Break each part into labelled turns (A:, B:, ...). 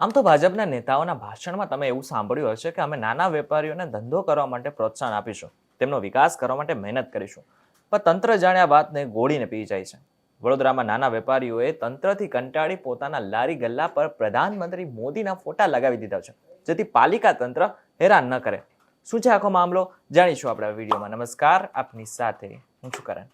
A: આમ તો ભાજપના નેતાઓના ભાષણમાં તમે એવું સાંભળ્યું હશે કે અમે નાના વેપારીઓને ધંધો કરવા માટે પ્રોત્સાહન આપીશું, તેમનો વિકાસ કરવા માટે મહેનત કરીશું. પણ તંત્ર જાણે આ વાતને ગોળીને પી જાય છે. વડોદરામાં નાના વેપારીઓએ તંત્રથી કંટાળી પોતાના લારી ગલ્લા પર પ્રધાનમંત્રી મોદીના ફોટા લગાવી દીધા છે, જેથી પાલિકા તંત્ર હેરાન ન કરે. શું છે આખો મામલો જાણીશું આપણા વિડીયોમાં. નમસ્કાર, આપની સાથે હું છું કરણ.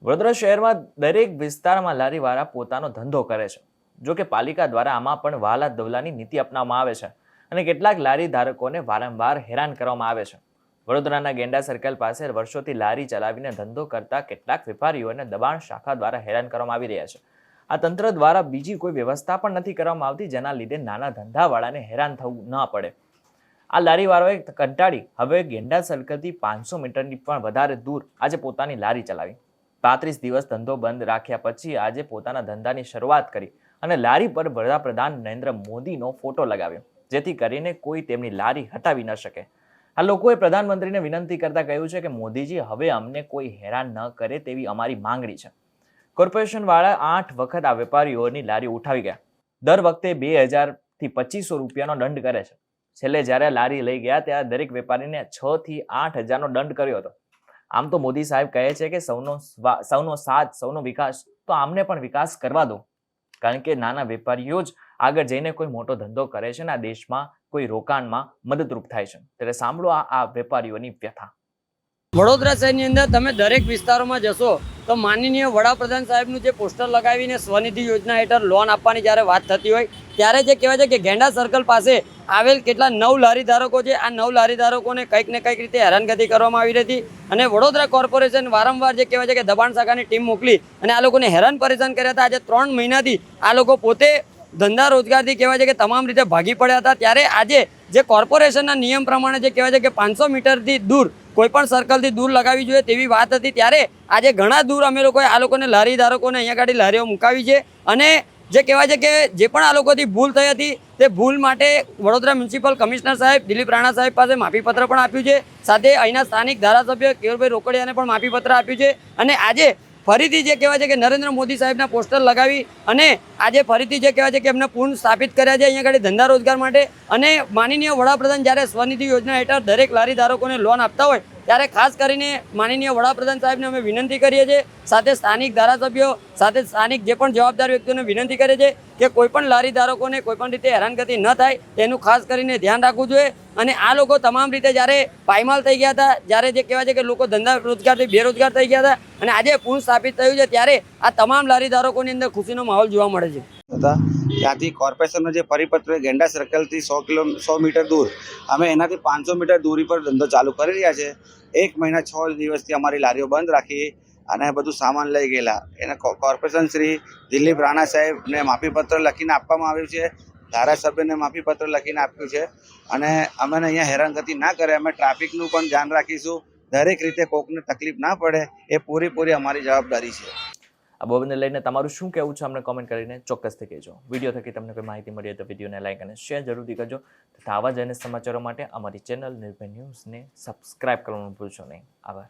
A: વડોદરા શહેરમાં દરેક વિસ્તારમાં લારીવાળા પોતાનો ધંધો કરે છે. જો કે પાલિકા દ્વારા આમાં પણ વહાલા દવલાની નીતિ અપનાવવામાં આવે છે અને કેટલાક લારી ધારકોને વારંવાર હેરાન કરવામાં આવે છે. વડોદરાના ગેંડા સર્કલ પાસે વર્ષોથી લારી ચલાવીને ધંધો કરતા કેટલાક વેપારીઓને દબાણ શાખા દ્વારા હેરાન કરવામાં આવી રહ્યા છે. આ તંત્ર દ્વારા બીજી કોઈ વ્યવસ્થા પણ નથી કરવામાં આવતી, જેના લીધે નાના ધંધાવાળાને હેરાન થવું ન પડે. આ લારીવાળાએ કંટાળી હવે ગેંડા સર્કલથી 500 મીટરની પણ વધારે દૂર આજે પોતાની લારી ચલાવી. 35 દિવસ ધંધો બંધ રાખ્યા પછી આજે પોતાના ધંધાની શરૂઆત કરી અને લારી પર વડાપ્રધાન નરેન્દ્ર મોદીનો ફોટો લગાવ્યો, જેથી કરીને કોઈ તેમની લારી હટાવી ન શકે. આ લોકોએ પ્રધાનમંત્રીને વિનંતી કરતા કહ્યું છે કે મોદીજી, હવે અમને કોઈ હેરાન ન કરે તેવી અમારી માંગણી છે. કોર્પોરેશન વાળા 8 વખત આ વેપારીઓની લારી ઉઠાવી ગયા. દર વખતે 2000 થી 2500 રૂપિયાનો દંડ કરે છે. છેલ્લે જ્યારે લારી લઈ ગયા ત્યારે દરેક વેપારીને 6 થી 8000નો દંડ કર્યો હતો. આમ તો મોદી સાહેબ કહે છે કે સૌનો સાથ, સૌનો વિકાસ, તો આમને પણ વિકાસ કરવા દો, કારણ કે નાના વેપારીઓ જ આગળ જઈને કોઈ મોટો ધંધો કરે છે ને આ દેશમાં કોઈ રોકાણમાં મદદરૂપ થાય છે. ત્યારે સાંભળો આ વેપારીઓની વ્યથા.
B: વડોદરા શહેરની અંદર તમે દરેક વિસ્તારોમાં જશો તો માનનીય વડાપ્રધાન સાહેબનું જે પોસ્ટર લગાવીને સ્વનિધિ યોજના હેઠળ લોન આપવાની જ્યારે વાત થતી હોય ત્યારે જે કહેવાય છે કે ગેંડા સર્કલ પાસે આવેલ કેટલા 9 લારી ધારકો છે, આ 9 લારી ધારકોને કંઈક ને કંઈક રીતે હેરાનગતિ કરવામાં આવી રહી હતી અને વડોદરા કોર્પોરેશન વારંવાર જે કહેવાય છે કે દબાણ શાખાની ટીમ મોકલી અને આ લોકોને હેરાન પરેશાન કર્યા હતા. આજે 3 મહિનાથી આ લોકો પોતે ધંધા રોજગારથી કહેવાય છે કે તમામ રીતે ભાગી પડ્યા હતા. ત્યારે આજે જે કોર્પોરેશનના નિયમ પ્રમાણે જે કહેવાય છે કે 500 મીટરથી દૂર કોઈ પણ સર્કલથી દૂર લગાવી જોઈએ તેવી વાત હતી. ત્યારે આજે ઘણા દૂર અમે લોકોએ આ લોકોને લારી ધારકોને અહીંયા ગાડી લારીઓ મુકાવી છે અને જે કહેવાય છે કે જે પણ આ લોકોથી ભૂલ થઈ હતી તે ભૂલ માટે વડોદરા મ્યુનિસિપલ કમિશનર સાહેબ દિલીપ રાણા સાહેબ પાસે માફીપત્ર પણ આપ્યું છે. સાથે અહીંના સ્થાનિક ધારાસભ્ય કેયુરભાઈ રોકડિયાને પણ માફીપત્ર આપ્યું છે અને આજે ફરીથી જે કહેવાય છે કે નરેન્દ્ર મોદી સાહેબના પોસ્ટર લગાવી અને આજે ફરીથી જે કહેવાય છે કે એમને પૂર્ણ સ્થાપિત કર્યા છે અહીંયા આગળ ધંધા રોજગાર માટે. અને માનનીય વડાપ્રધાન જ્યારે સ્વનિધિ યોજના હેઠળ દરેક લારી ધારકોને લોન આપતા હોય ત્યારે ખાસ કરીને માનનીય વડાપ્રધાન સાહેબને અમે વિનંતી કરીએ છીએ, સાથે સ્થાનિક ધારાસભ્યો સાથે સ્થાનિક જે પણ જવાબદાર વ્યક્તિઓને વિનંતી કરીએ છીએ કે કોઈ પણ લારી ધારકોને કોઈ પણ રીતે હેરાનગતિ ન થાય તેનું ખાસ કરીને ધ્યાન રાખવું જોઈએ. અને આ લોકો તમામ રીતે જ્યારે પાયમાલ થઈ ગયા હતા, જ્યારે જે કહેવાય છે કે લોકો ધંધા રોજગારથી બેરોજગાર થઈ ગયા હતા અને આજે પૂર્ણ સ્થાપિત થયું છે, ત્યારે આ તમામ લારી ધારકોની અંદર ખુશીનો માહોલ જોવા મળે છે.
C: ત્યાંથી કોર્પોરેશનનો જે પરિપત્ર ગેંડા સર્કલથી 100 મીટર દૂર અમે એનાથી 500 મીટર દૂરી પર ધંધો ચાલુ કરી રહ્યા છે. 1 મહિના 6 દિવસથી અમારી લારીઓ બંધ રાખી અને બધું સામાન લઈ ગયેલા. એને કોર્પોરેશન શ્રી દિલીપ રાણા સાહેબને માફીપત્ર લખીને આપવામાં આવ્યું છે, ધારાસભ્યને માફીપત્ર લખીને આપ્યું છે અને અમને અહીંયા હેરાનગતિ ના કરે, અમે ટ્રાફિકનું પણ ધ્યાન રાખીશું. દરેક રીતે કોકને તકલીફ ના પડે એ પૂરેપૂરી અમારી જવાબદારી છે.
A: આ બાબતને લઈને તમારું શું કહેવું છે અમને કોમેન્ટ કરીને ચોક્કસથી કહેજો. વિડીયો થકી તમને કોઈ માહિતી મળી તો વિડીયોને લાઈક અને શેર જરૂરથી કરજો તથા આવા જ અન્ય સમાચારો માટે અમારી ચેનલ નિર્ભય ન્યૂઝને સબસ્ક્રાઇબ કરવાનું ભૂલશો નહીં. આભાર.